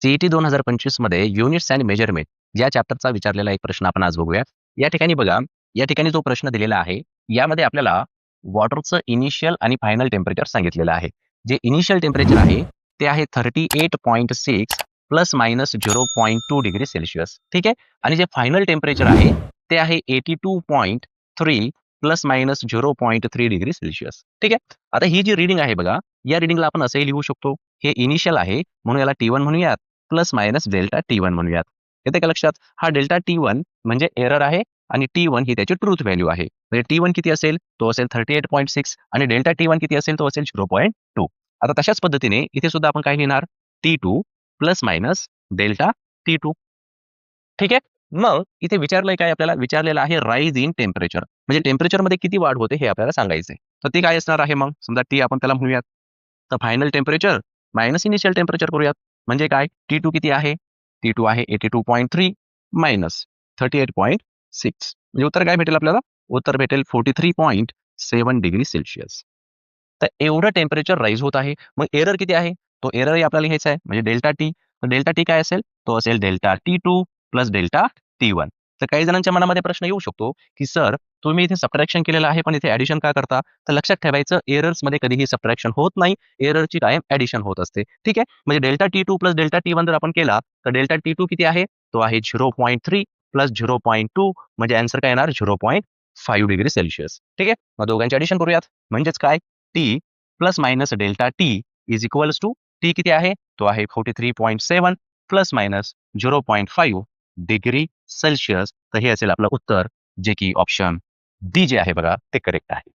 CET 2025 मध्ये units and measurement या चॅप्टरचा विचारलेला एक प्रश्न आपण आज बघूया. या ठिकाणी बघा, या ठिकाणी जो प्रश्न दिलेला आहे, यामध्ये आपल्याला वॉटरचं इनिशियल आणि फायनल टेम्परेचर सांगितलेलं आहे. जे इनिशियल टेम्परेचर आहे, ते आहे 38.6 प्लस मायनस 0.2 डिग्री सेल्सिअस. ठीक आहे. आणि जे फायनल टेम्परेचर आहे, ते आहे 82.3 प्लस मायनस 0.3 डिग्री सेल्सिअस. ठीक आहे. आता ही जी रीडिंग आहे बघा, या रीडिंगला आपण असंही लिहू शकतो. हे इनिशियल आहे म्हणून याला T1 म्हणूयात. प्लस मायनस डेल्टा T1 म्हणूयात. येते का लक्षात? हा डेल्टा T1 म्हणजे एरर आहे आणि T1 ही त्याची ट्रूथ व्हॅल्यू आहे. म्हणजे T1 किती असेल? तो असेल 38.6 आणि डेल्टा T1 किती असेल? तो असेल 0.2. आता तशाच पद्धतीने इथे सुद्धा आपण काय लिहिणार? T2 plus minus delta T2. ठीक आहे. मग इथे विचारलंय काय आपल्याला? विचारलेलं आहे राईज इन टेम्परेचर. म्हणजे टेम्परेचरमध्ये किती वाढ होते हे आपल्याला सांगायचंय. तर ती काय असणार आहे मग? समजा T आपण त्याला म्हणूयात. तर final temperature minus initial temperature करूयात. म्हणजे काय? T2 किती आहे? T2 आहे 82.3 मायनस 38.6. म्हणजे उत्तर काय भेटेल आपल्याला? उत्तर भेटेल 43.7 डिग्री सेल्सिअस. तर एवढं टेम्परेचर राईज होत आहे. मग एरर किती आहे? तो एररही आपल्याला लिहायचा आहे. म्हणजे डेल्टा टी. तर डेल्टा टी काय असेल? तो असेल delta T2 plus delta T1. तर काही जणांच्या मनामध्ये प्रश्न येऊ शकतो, की सर तुम्ही इथे सबट्रॅक्शन केलेलं आहे, पण इथे ॲडिशन का करता? तर लक्षात ठेवायचं एरर्समध्ये कधीही सबट्रॅक्शन होत नाही. एररची कायम ॲडिशन होत असते. ठीक आहे. म्हणजे delta T2 plus delta T1 जर आपण केला, तर डेल्टा T2 किती आहे? तो आहे 0.3 प्लस 0.2 म्हणजे आन्सर काय येणार? 0.5 डिग्री सेल्सिअस. ठीक आहे. मग दोघांचे ॲडिशन करूयात. म्हणजेच काय? T plus minus delta T is equals to T किती आहे? तो आहे 43.7 प्लस मायनस 0.5 डिग्री सेल्सिअस. तर हे असेल आपलं उत्तर, जे की ऑप्शन डी जे आहे बघा, ते करेक्ट आहे.